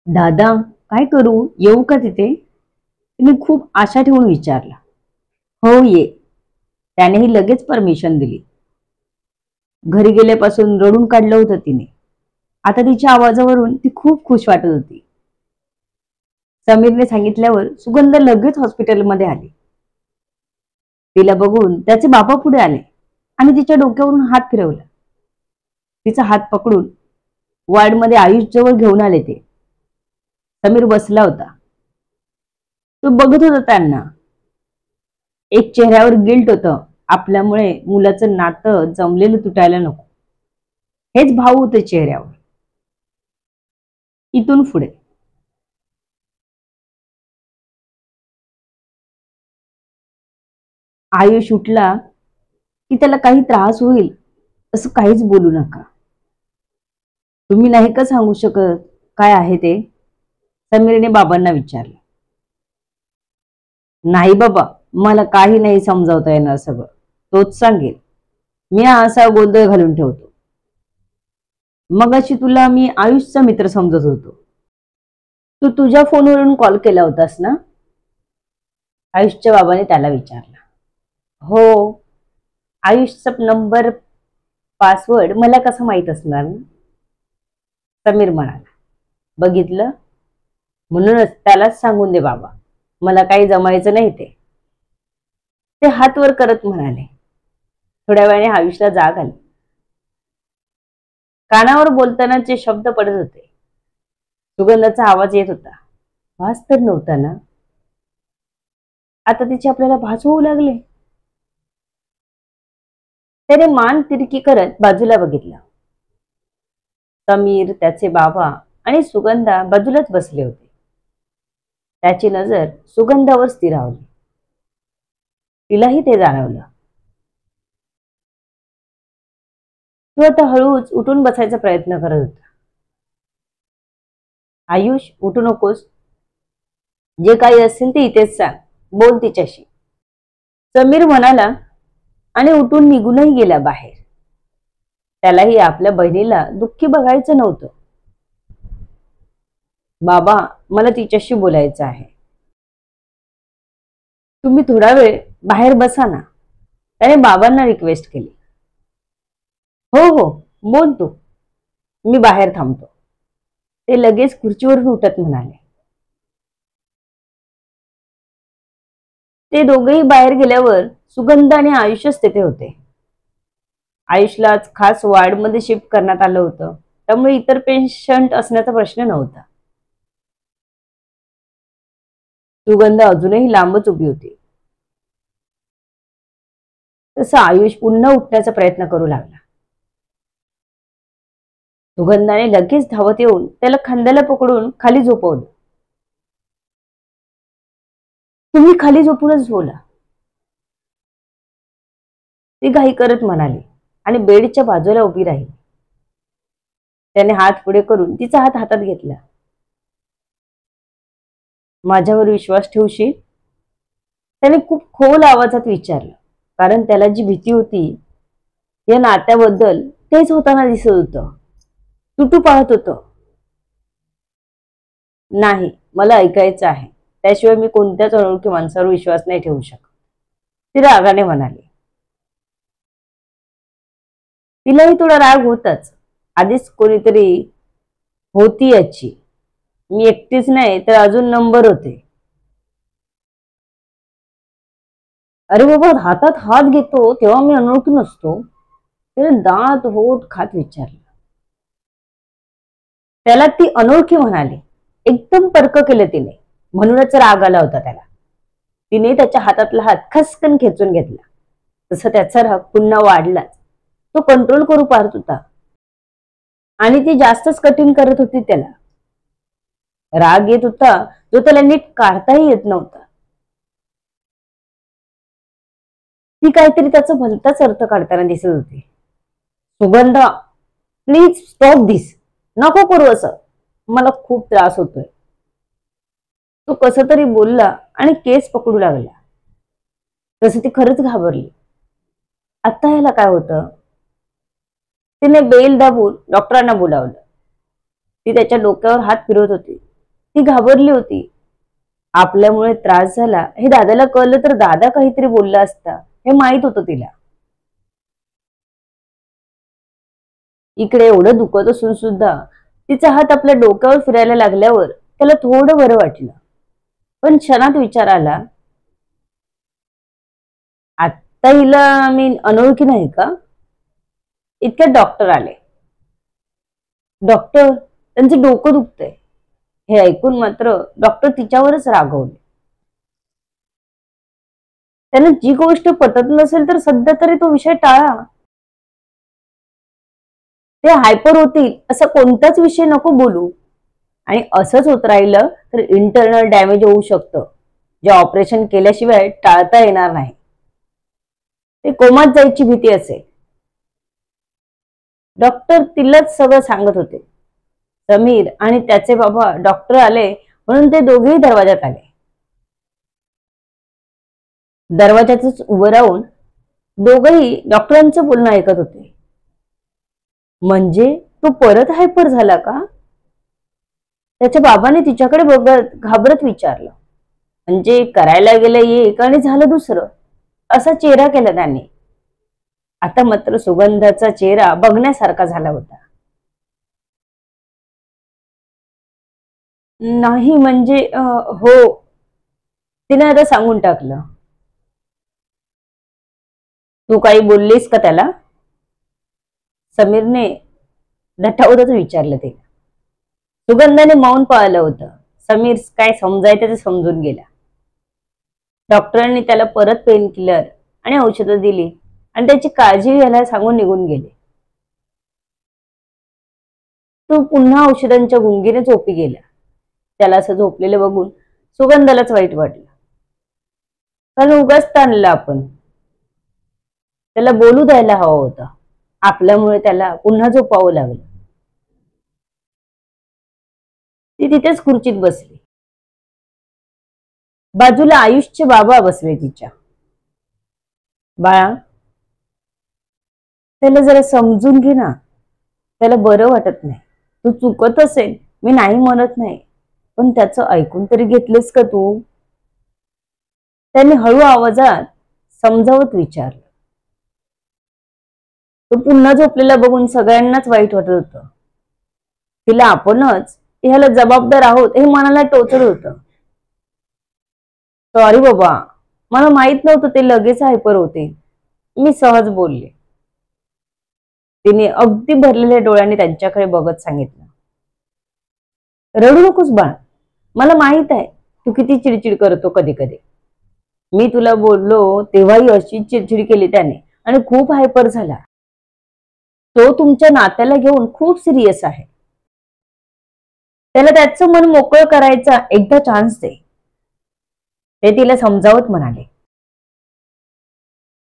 दादा, काय करू? येऊ का तिथे? मी खूप आशा ठेवून विचारला. हो, ये. त्यानेही लगेच परमिशन दिली. घरी गेल्यापासून रडून काढलं होतं तिने. आता तिच्या आवाजावरून ती खूप खुश वाटत होती. समीरने सांगितल्यावर सुगंध लगेच हॉस्पिटलमध्ये आली. तिला बघून त्याचे बाबा पुढे आले आणि तिच्या डोक्यावरून हात फिरवला. तिचा हात पकडून वार्डमध्ये आयुष जवळ घेऊन आले ते. समीर बसला होता. तो बघत होता त्यांना. एक चेहऱ्यावर गिल्ट होतं. आपल्यामुळे मुलाचं नातं जमलेलं तुटायला नको, हेच भाव होते चेहऱ्यावर. इथून पुढे आयुष उठला की त्याला काही त्रास होईल असं काहीच बोलू नका. तुम्ही नाही का सांगू शकत काय आहे ते? समीरने बाबांना विचारलं. नाही बाबा, मला काही नाही समजावता येणार, सगळं तोच सांगेल. मी असा गोंधळ घालून ठेवतो. मगाशी तुला मी आयुषचा मित्र समजत होतो. तू तुझ्या फोनवरून कॉल केला होतास ना? आयुषच्या बाबाने त्याला विचारलं. हो. आयुषचा नंबर पासवर्ड मला कसं माहित असणार ना? समीर म्हणाला. बघितलं, म्हणूनच त्यालाच सांगून दे बाबा, मला काही जमायचं नाही ते. ते हात वर करत म्हणाले. थोड्या वेळाने आयुषला जाग आली. कानावर बोलतानाचे शब्द पडत होते. सुगंधाचा आवाज येत होता. भास तर नव्हता ना? आता तिचे आपल्याला भास होऊ लागले. त्याने मान तिरकी करत बाजूला बघितलं. समीर, त्याचे बाबा आणि सुगंधा बाजूलाच बसले होते. त्याची नजर सुगंधावर स्थिरावली. तिलाही ते जाणवलं. तो आता हळूच उठून बसायचा प्रयत्न करत होता. आयुष, उठू नकोस. जे काही असेल ते इथेच सांग. बोल तिच्याशी, समीर म्हणाला आणि उठून निघूनही गेला बाहेर. त्यालाही आपल्या बहिणीला दुःखी बघायचं नव्हतं. बाबा, मला तिच्याशी बोलायचं आहे. तुम्ही थोडा वेळ बाहेर बसा ना, त्याने बाबांना रिक्वेस्ट केली. हो हो, बोल तू, मी बाहेर थांबतो. ते लगेच खुर्चीवरून उठत म्हणाले. ते दोघेही बाहेर गेल्यावर सुगंध आणि आयुषच तेथे होते. आयुषला आज खास वार्डमध्ये शिफ्ट करण्यात आलं होतं, त्यामुळे इतर पेशंट असण्याचा प्रश्न नव्हता. सुगंध अजूनही लांबच उभी होती. तसं आयुष पुन्हा उठण्याचा प्रयत्न करू लागला. सुगंधाने लगेच धावत येऊन त्याला खांद्याला पकडून खाली झोपवलं. तुम्ही खाली झोपूनच बोला, ती घाई करत म्हणाली आणि बेडच्या बाजूला उभी राहिली. त्याने हात पुढे करून तिचा हात हातात घेतला. माझ्यावर विश्वास ठेवशील? त्याने खूप खोल आवाजात विचारलं, कारण त्याला जी भीती होती या नात्याबद्दल तेच होताना दिसत होतं. तुटू पाहत होतं. नाही, मला ऐकायचं आहे. त्याशिवाय मी कोणत्याच अनोळखी माणसावर विश्वास नाही ठेवू शकत, ती रागाने म्हणाली. तिलाही थोडा राग होताच. आधीच कोणीतरी होती याची. मी एकटीच नाही तर अजून नंबर होते. अरे बाबा, हातात हात घेतो तेव्हा मी अनोळखी नसतो? त्याने दात होट खात विचारलं. त्याला ती अनोळखी म्हणाली. एकदम तर्क केलं तिने, म्हणूनच राग आला होता त्याला. तिने त्याच्या हातातला हात खसकन खेचून घेतला. तसं त्याचा राग पुन्हा वाढलाच. तो कंट्रोल करू पाहत होता आणि ती जास्तच कठीण करत होती त्याला. राग येत होता जो त्याला नीट काढताही येत नव्हता. ती काहीतरी त्याचा भलताच अर्थ काढताना दिसत होती. सुगंधा, प्लीज स्टॉप दिस. नको करू असं, मला खूप त्रास होतोय. तो कस तरी बोलला आणि केस पकडू लागला. तसे ती खरंच घाबरली. आता ह्याला काय होतं? तिने बेल दाबून डॉक्टरांना बोलावलं. ती त्याच्या डोक्यावर हात फिरवत होती. ती घाबरली होती. आपल्यामुळे त्रास झाला हे दादाला कळलं तर दादा काहीतरी बोलला असता हे माहित होतं तिला. इकडे एवढं दुखत असून सुद्धा तिचा हात आपल्या डोक्यावर फिरायला लागल्यावर त्याला थोडं बरं वाटलं. पण क्षणात विचार आला, आत्ता हिला मी अनोळखी नाही का? इतक्यात डॉक्टर आले. डॉक्टर, त्यांचं डोकं दुखतंय. हे ऐकून मात्र डॉक्टर तिच्यावरच रागवले. त्यानं जी गोष्ट पटत नसेल तर सध्या तरी तो विषय टाळा. ते हायपर होतील असा कोणताच विषय नको बोलू. आणि असंच होत राहिलं तर इंटरनल डॅमेज होऊ शकतं, जे ऑपरेशन केल्याशिवाय टाळता येणार नाही. ते कोमात जायची भीती असेल. डॉक्टर तिलाच सगळं सांगत होते. समीर आणि त्याचे बाबा डॉक्टर आले म्हणून ते दोघेही दरवाजात आले. दरवाजातच उभं राहून दोघही डॉक्टरांचं बोलणं ऐकत होते. म्हणजे तो परत हायपर झाला का? त्याच्या बाबाने तिच्याकडे बघत घाबरत विचारलं. म्हणजे करायला गेलं एक आणि झालं दुसरं, असा चेहरा केला त्याने. आता मात्र सुगंधाचा चेहरा बघण्यासारखा झाला होता. नाही म्हणजे हो, तिने आता सांगून टाकलं. तू काही बोललीस का त्याला? समीरने धटावतच विचारलं ते. सुगंधाने मौन पाळलं होतं. समीर काय समजायचं ते समजून गेला. डॉक्टरांनी त्याला परत पेन किलर आणि औषधं दिली आणि त्याची काळजी घ्यायला सांगून निघून गेले. तो पुन्हा औषधांच्या गुंगीने झोपी गेला. त्याला असं झोपलेलं बघून सुगंधालाच वाईट वाटलं. कारण उगाच ताणलं आपण. त्याला बोलू द्यायला हवं होतं. आपल्यामुळे त्याला पुन्हा झोपावं लागलं. ती तिथेच खुर्चीत बसली. बाजूला आयुषचे बाबा बसले तिच्या. बाळा, त्याला जरा समजून घे ना. त्याला बरं वाटत नाही. तू चुकत असेल, मी नाही म्हणत नाही, पण त्याचं ऐकून तरी घेतलेस का तू? त्याने हळू आवाजात समजावत विचारलं. तो पुन्हा झोपलेला बघून सगळ्यांनाच वाईट वाटत होतं. तिला आपणच ह्याला जबाबदार आहोत हे मनाला टोचत होतं. सॉरी बाबा, मला माहित नव्हतं ते लगेच हायपर होते. मी सहज बोलले. तिने अगदी भरलेल्या डोळ्यांनी त्यांच्याकडे बघत सांगितलं. रडू नकोस बाळ, मला माहित आहे तू किती चिडचिड करतो कधी कधी. मी तुला बोललो तेव्हाही अशी चिडचिड केली त्याने आणि खूप हायपर झाला. तो तुमच्या नात्याला घेऊन खूप सिरियस आहे. त्याला त्याचं मन मोकळं करायचा एकदा चान्स दे, ते तिला समजावत म्हणाले.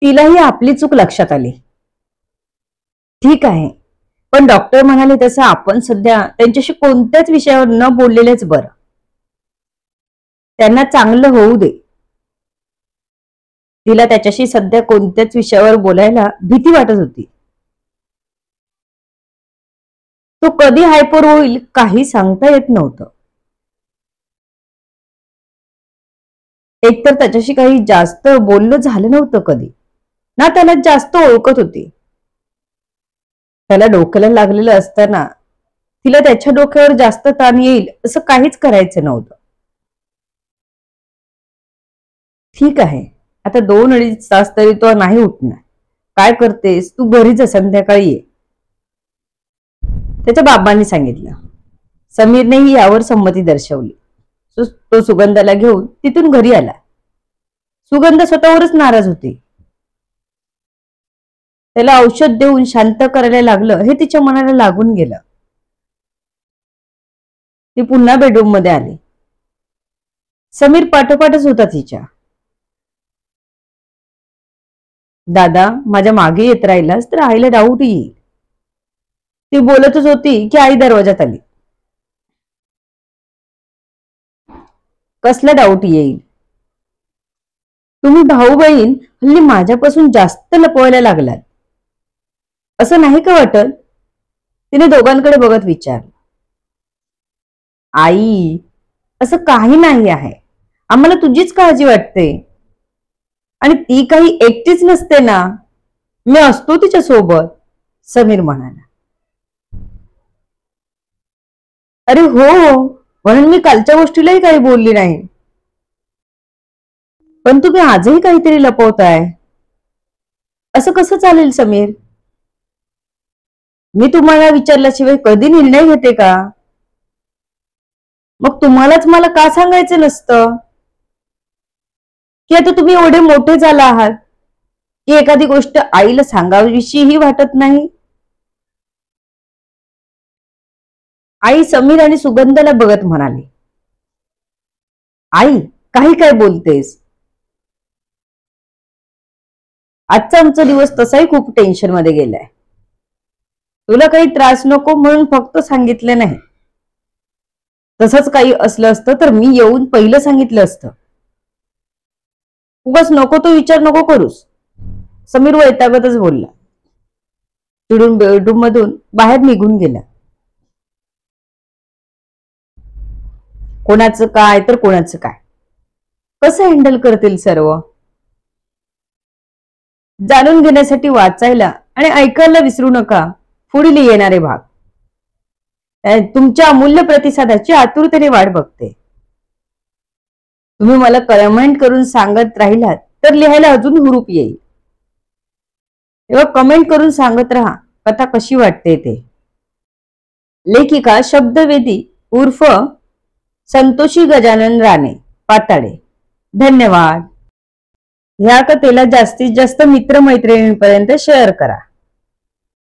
तिलाही आपली चूक लक्षात आली. ठीक आहे, पण डॉक्टर म्हणाले तसं आपण सध्या त्यांच्याशी कोणत्याच विषयावर न बोललेलेच बरं. त्यांना चांगलं होऊ दे. तिला त्याच्याशी सध्या कोणत्याच विषयावर बोलायला भीती वाटत होती. तो कधी हायपर होईल काही सांगता येत नव्हतं. एकतर त्याच्याशी काही जास्त बोलणं झालं नव्हतं कधी ना, त्याला जास्त ओळखत होती. त्याला डोक्याला लागलेलं असताना तिला त्याच्या डोक्यावर जास्त ताण येईल असं काहीच करायचं नव्हतं. ठीक आहे, आता 2-2.5 तास तरी तो नाही उठणार. काय करतेस तू, घरीच संध्याकाळी ये, त्याच्या बाबांनी सांगितलं. समीरनेही यावर संमती दर्शवली. तो सुगंधाला घेऊन तिथून घरी आला. सुगंध स्वतःवरच नाराज होती. त्याला औषध देऊन शांत करायला लागलं हे तिच्या मनाला लागून गेलं. ती पुन्हा बेडरूम मध्ये आली. समीर पाठोपाठच होता तिच्या. दादा, माझ्या मागे येत राहिलास तर आईला डाऊट येईल. ती बोलतच होती की आई दरवाजात आली. कसला डाऊट येईल? तुम्ही भाऊ बहीण हल्ली माझ्यापासून जास्त लपवायला लागलात, असं नाही का वाटत? तिने दोघांकडे बघत विचारलं. आई, असं काही नाही आहे. आम्हाला तुझीच काळजी वाटते. आणि ती काही एकटीच नसते ना, मी असतो तिच्या सोबत, समीर म्हणाला. अरे हो, म्हणून मी कालच्या गोष्टीलाही काही बोलली नाही. पण तुम्ही आजही काहीतरी लपवताय. असं कसं चालेल समीर? मी तुम्हाला विचारल्याशिवाय कधी निर्णय घेते का? मग तुम्हालाच मला का सांगायचं नसतं? की आता तुम्ही एवढे मोठे झाला आहात की एखादी गोष्ट आईला सांगावीशीही वाटत नाही? आई समीर आणि सुगंधाला बघत म्हणाली, आई काही काय बोलतेस? आजचा आमचा दिवस तसाही खूप टेन्शन मध्ये गेलाय. तुला काही त्रास नको म्हणून फक्त सांगितलं नाही. तसंच काही असलं असतं तर मी येऊन पहिलं सांगितलं असतं. उगाच नको तो विचार नको करूस, समीर वैतागतच बोलला. चिडून बेडरूम मधून बाहेर निघून गेला. कोणाचं काय तर कोणाचं काय, कसं हँडल करतील सर्व? जाणून घेण्यासाठी वाचायला आणि ऐकायला विसरू नका पुढील येणारे भाग. तुमच्या अमूल्य प्रतिसादाची आतुरतेने वाट बघते. तुम्ही मला कमेंट करून सांगत राहिलात तर लिहायला अजून हुरूप येईल. तेव्हा कमेंट करून सांगत राहा कथा कशी वाटते ते. लेखिका शब्दवेदी उर्फ संतोषी गजानन राणे पाताडे. धन्यवाद. ह्या कथेला जास्तीत जास्त मित्रमैत्रिणींपर्यंत शेअर करा.